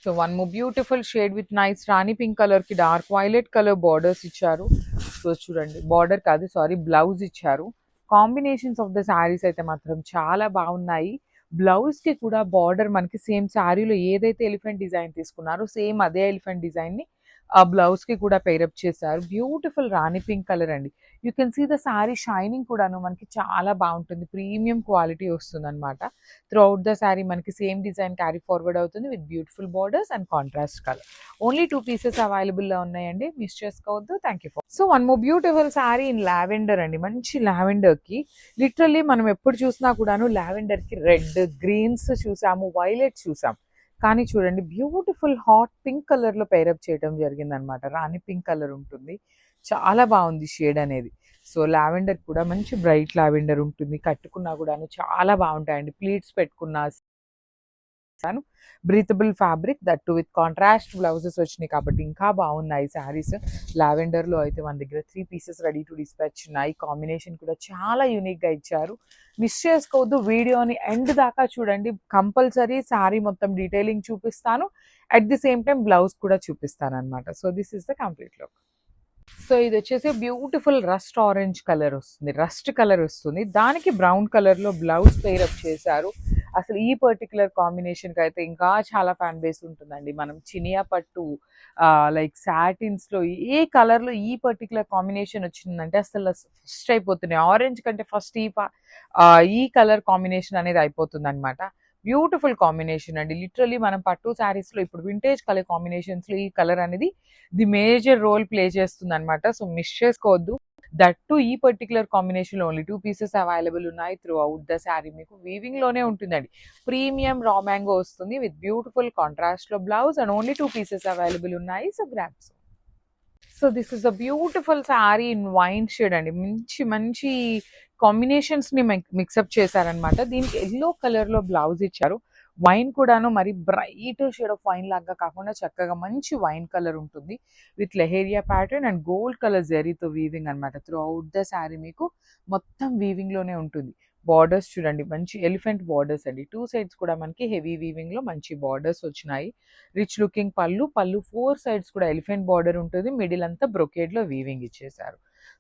So one more beautiful shade with nice Rani pink colour కి dark violet colour borders ఇచ్చారు. So చూడండి, border కాదు sorry, blouse ఇచ్చారు. Combinations of the saris అయితే మాత్రం చాలా బాగున్నాయి. బ్లౌజ్ కి కూడా బార్డర్ మనకి సేమ్ శారీలో ఏదైతే ఎలిఫెంట్ డిజైన్ తీసుకున్నారో సేమ్ అదే ఎలిఫెంట్ డిజైన్ ని ఆ బ్లౌజ్ కి కూడా పేరప్ చేశారు. బ్యూటిఫుల్ రాణి పింక్ కలర్ అండి. You can see the sari shining కూడాను మనకి చాలా బాగుంటుంది. ప్రీమియం క్వాలిటీ వస్తుంది అనమాట. త్రూ అవుట్ ద శారీ మనకి సేమ్ డిజైన్ క్యారీ ఫార్వర్డ్ అవుతుంది with beautiful borders and contrast colour. Only 2 pieces available లో ఉన్నాయండి, మిస్ చేసుకోవద్దు. Thank you. So one more beautiful sari in lavender అండి. మంచి లావెండర్ కి లిటరల్లీ మనం ఎప్పుడు చూసినా కూడాను లావెండర్ కి రెడ్, గ్రీన్స్ చూసాము, వైలెట్ చూసాం. కానీ చూడండి, బ్యూటిఫుల్ హాట్ పింక్ కలర్ లో పేరప్ చేయడం జరిగింది అనమాట. రాణి పింక్ కలర్ ఉంటుంది, చాలా బాగుంది షేడ్ అనేది. సో లావెండర్ కూడా మంచి బ్రైట్ లావెండర్ ఉంటుంది. కట్టుకున్నా కూడాను చాలా బాగుంటాయండి. ప్లీట్స్ పెట్టుకున్నా breathable fabric that with contrast blouses వచ్చినాయి కాబట్టి ఇంకా బాగున్నాయి శారీస్. లావెండర్ లో అయితే మన దగ్గర 3 పీసెస్ రెడీ టు డిస్పాచ్ ఉన్నాయి. కాంబినేషన్ కూడా చాలా యూనిక్ గా ఇచ్చారు. మిస్ చేసుకోవద్దు, వీడియోని ఎండ్ దాకా చూడండి. కంపల్సరీ శారీ మొత్తం డీటెయిలింగ్ చూపిస్తాను. At the same time blouse కూడా చూపిస్తాను అనమాట. So this is the complete look. So ఇది వచ్చేసి బ్యూటిఫుల్ రస్ట్ ఆరెంజ్ కలర్ వస్తుంది, రస్ట్ కలర్ వస్తుంది. దానికి బ్రౌన్ కలర్ లో బ్లౌజ్ పేరప్ చేశారు. అసలు ఈ పర్టికులర్ కాంబినేషన్ కి అయితే ఇంకా చాలా ఫ్యాన్ బేస్ ఉంటుందండి. మనం చినియా పట్టు లైక్ సాటిన్స్ లో ఏ కలర్ లో ఈ పర్టికులర్ కాంబినేషన్ వచ్చిందంటే అసలు ఫస్ట్ అయిపోతున్నాయి. ఆరెంజ్ కంటే ఫస్ట్ ఈ కలర్ కాంబినేషన్ అనేది అయిపోతుంది అనమాట. బ్యూటిఫుల్ కాంబినేషన్ అండి. లిటరలీ మనం పట్టు శారీస్ లో ఇప్పుడు వింటేజ్ కలర్ కాంబినేషన్స్ లో ఈ కలర్ అనేది ది మేజర్ రోల్ ప్లే చేస్తుంది అనమాట. సో మిస్ చేసుకోవద్దు. దట్ టు ఈ పర్టికులర్ కాంబినేషన్ లో ఓన్లీ 2 పీసెస్ అవైలబుల్ ఉన్నాయి. త్రూ అవుట్ ద శారీ మీకు వీవింగ్ లోనే ఉంటుందండి. ప్రీమియం రా మ్యాంగో వస్తుంది విత్ బ్యూటిఫుల్ కాంట్రాస్ట్ లో blouse and only 2 pieces available ఉన్నాయి. So grabs. So this is a beautiful sari in wine shade అండి. మంచి మంచి కాంబినేషన్స్ ని మిక్సప్ చేశారనమాట. దీనికి ఎల్లో కలర్ లో బ్లౌజ్ ఇచ్చారు. వైన్ కూడాను మరి బ్రైట్ షేడ్ ఆఫ్ వైన్ లాగా కాకుండా చక్కగా మంచి వైన్ కలర్ ఉంటుంది with leheriya pattern and gold colour జెరీతో వీవింగ్ అనమాట. త్రూ అవుట్ ద శారీ మీకు మొత్తం వీవింగ్ లోనే ఉంటుంది. బార్డర్స్ చూడండి, మంచి ఎలిఫెంట్ బార్డర్స్ అండి. 2 సైడ్స్ కూడా మనకి హెవీ వీవింగ్ లో మంచి బార్డర్స్ వచ్చినాయి. రిచ్ లుకింగ్ పళ్ళు 4 సైడ్స్ కూడా ఎలిఫెంట్ బార్డర్ ఉంటుంది. మిడిల్ అంతా బ్రొకేడ్ లో వీవింగ్ ఇచ్చేసారు.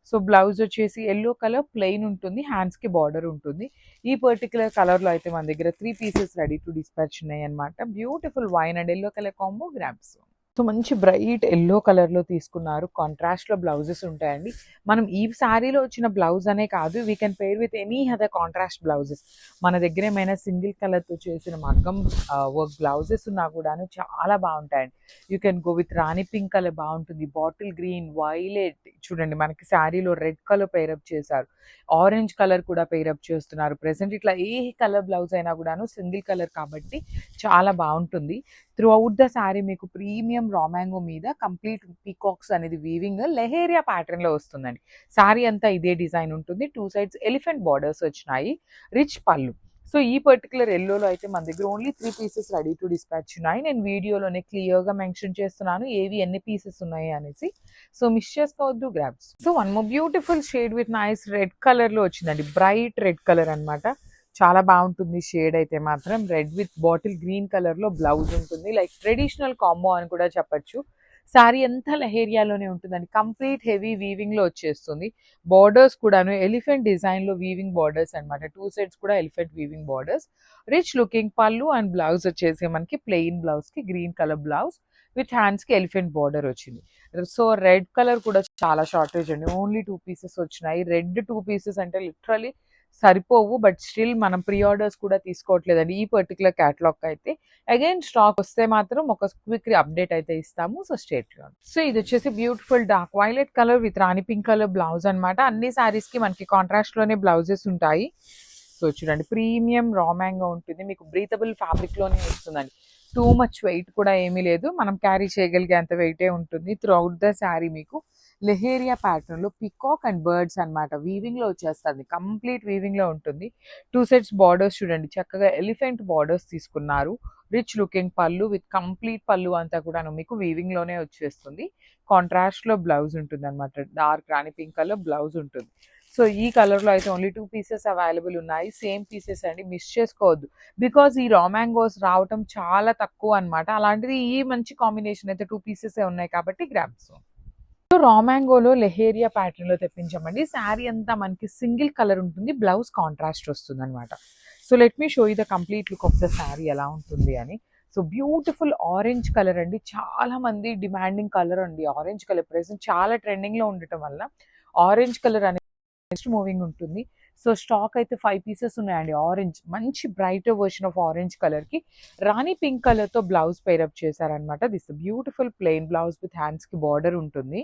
సో బ్లౌజ్ వచ్చేసి ఎల్లో కలర్ ప్లెయిన్ ఉంటుంది, హ్యాండ్స్ కి బార్డర్ ఉంటుంది. ఈ పర్టికులర్ కలర్ లో అయితే మన దగ్గర 3 పీసెస్ రెడీ టు డిస్పాచ్ ఉన్నాయి అనమాట. Beautiful wine and yellow colour combo grams. So మంచి బ్రైట్ ఎల్లో కలర్ లో తీసుకున్నారు. కాంట్రాస్ట్ లో బ్లౌజెస్ ఉంటాయండి. మనం ఈ శారీలో వచ్చిన బ్లౌజ్ అనే కాదు, we can pair with any other contrast blouses. మన దగ్గర ఏమైనా సింగిల్ కలర్ తో చేసిన మగ్గం వర్క్ బ్లౌజెస్ ఉన్నా కూడాను చాలా బాగుంటాయండి. You can go with Rani pink colour బాగుంటుంది, బాటిల్ గ్రీన్, వైలెట్. చూడండి మనకి శారీలో రెడ్ కలర్ పేరప్ చేశారు, ఆరెంజ్ కలర్ కూడా పేరప్ చేస్తున్నారు. ప్రెసెంట్ ఇట్లా ఏ కలర్ బ్లౌజ్ అయినా కూడాను సింగిల్ కలర్ కాబట్టి చాలా బాగుంటుంది. త్రూ అవుట్ ద శారీ మీకు ప్రీమియం రా మ్యాంగో మీద కంప్లీట్ పీకాక్స్ అనేది వీవింగ్ లెహేరియా ప్యాటర్న్ లో వస్తుందండి. శారీ అంతా ఇదే డిజైన్ ఉంటుంది. 2 సైడ్స్ ఎలిఫెంట్ బార్డర్స్ వచ్చినాయి, రిచ్ పళ్ళు. సో ఈ పర్టికులర్ ఎల్లోలో అయితే మన దగ్గర only 3 pieces ready to dispatch ఉన్నాయి. నేను వీడియోలోనే క్లియర్గా మెన్షన్ చేస్తున్నాను ఏవి ఎన్ని పీసెస్ ఉన్నాయి అనేసి. సో మిస్ చేసుకోవద్దు, grabs. So one more beautiful shade with nice red colour లో వచ్చిందండి. బ్రైట్ రెడ్ కలర్ అనమాట. చాలా బాగుంటుంది షేడ్ అయితే మాత్రం. Red with bottle green colour లో బ్లౌజ్ ఉంటుంది. లైక్ ట్రెడిషనల్ కాంబో అని కూడా చెప్పొచ్చు. శారీ అంతా లెహేరియాలోనే ఉంటుందండి. కంప్లీట్ హెవీ వీవింగ్ లో వచ్చేస్తుంది. బార్డర్స్ కూడాను ఎలిఫెంట్ డిజైన్ లో వీవింగ్ బార్డర్స్ అనమాట. 2 సైడ్స్ కూడా elephant weaving borders. Rich looking పళ్ళు అండ్ బ్లౌజ్ వచ్చేసి మనకి ప్లెయిన్ బ్లౌజ్ కి green colour blouse with hands కి ఎలిఫెంట్ బార్డర్ వచ్చింది. సో రెడ్ కలర్ కూడా చాలా షార్టేజ్ అండి. ఓన్లీ 2 పీసెస్ వచ్చినాయి. రెడ్ 2 పీసెస్ అంటే లిటరలీ సరిపోవు. బట్ స్టిల్ మనం ప్రీ ఆర్డర్స్ కూడా తీసుకోవట్లేదండి ఈ పర్టికులర్ క్యాటలాగ్ అయితే. అగైన్ స్టాక్ వస్తే మాత్రం ఒక క్విక్ అప్డేట్ అయితే ఇస్తాము. సో స్టేట్ లో. సో ఇది వచ్చేసి beautiful dark violet colour with Rani pink colour blouse అనమాట. అన్ని సారీస్ కి మనకి కాంట్రాస్ట్ లోనే బ్లౌజెస్ ఉంటాయి. సో చూడండి, ప్రీమియం రా మ్యాంగో ఉంటుంది, మీకు బ్రీతబుల్ ఫ్యాబ్రిక్ లోనే వస్తుందండి. టూ మచ్ వెయిట్ కూడా ఏమీ లేదు, మనం క్యారీ చేయగలిగే అంత వెయిటే ఉంటుంది. త్రూ అవుట్ ద శారీ మీకు లెహేరియా ప్యాటర్న్ లో పికాక్ అండ్ బర్డ్స్ అనమాట వీవింగ్ లో వచ్చేస్తుంది. కంప్లీట్ వీవింగ్ లో ఉంటుంది. 2 సెట్స్ బార్డర్స్ చూడండి, చక్కగా ఎలిఫెంట్ బార్డర్స్ తీసుకున్నారు. రిచ్ లుకింగ్ పళ్ళు విత్ కంప్లీట్ పళ్ళు అంతా కూడా మీకు వీవింగ్ లోనే వచ్చేస్తుంది. కాంట్రాస్ట్ లో బ్లౌజ్ ఉంటుంది అనమాట. డార్క్ రాణి పింక్ కలర్ బ్లౌజ్ ఉంటుంది. సో ఈ కలర్లో అయితే ఓన్లీ 2 పీసెస్ అవైలబుల్ ఉన్నాయి. సేమ్ పీసెస్ అండి, మిస్ చేసుకోవద్దు. బికాజ్ ఈ రా మ్యాంగోస్ రావటం చాలా తక్కువ అనమాట. అలాంటిది ఈ మంచి కాంబినేషన్ అయితే 2 పీసెసే ఉన్నాయి కాబట్టి గ్రాబ్స్. సో రా మ్యాంగోలో లెహేరియా ప్యాటర్న్లో తెప్పించామండి. శారీ అంతా మనకి సింగిల్ కలర్ ఉంటుంది, బ్లౌజ్ కాంట్రాస్ట్ వస్తుంది అనమాట. So let me show you the complete look of the sari ఎలా ఉంటుంది అని. సో బ్యూటిఫుల్ ఆరెంజ్ కలర్ అండి, చాలా మంది డిమాండింగ్ కలర్ అండి ఆరెంజ్ కలర్. ప్రెసెంట్ చాలా ట్రెండింగ్లో ఉండటం వల్ల ఆరెంజ్ కలర్ అనేది నెక్స్ట్ మూవింగ్ ఉంటుంది. సో స్టాక్ అయితే 5 పీసెస్ ఉన్నాయండి. ఆరెంజ్ మంచి బ్రైటర్ వర్షన్ ఆఫ్ ఆరెంజ్ కలర్కి రాణి పింక్ కలర్తో బ్లౌజ్ పేరప్ చేశారనమాట. This beautiful plain blouse with హ్యాండ్స్కి బార్డర్ ఉంటుంది.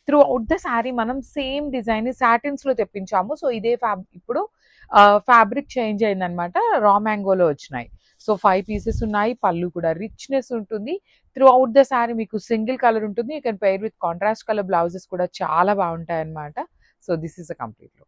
త్రూ అవుట్ ద శారీ మనం సేమ్ డిజైన్ సాటిన్స్లో తెప్పించాము. సో ఇదే ఇప్పుడు ఫ్యాబ్రిక్ చేంజ్ అయిందనమాట, రా మ్యాంగోలో వచ్చినాయి. సో 5 పీసెస్ ఉన్నాయి. పళ్ళు కూడా రిచ్నెస్ ఉంటుంది. త్రూ అవుట్ ద శారీ మీకు సింగిల్ కలర్ ఉంటుంది. You can pair with contrast colour blouses కూడా చాలా బాగుంటాయి అనమాట. So this is a complete look.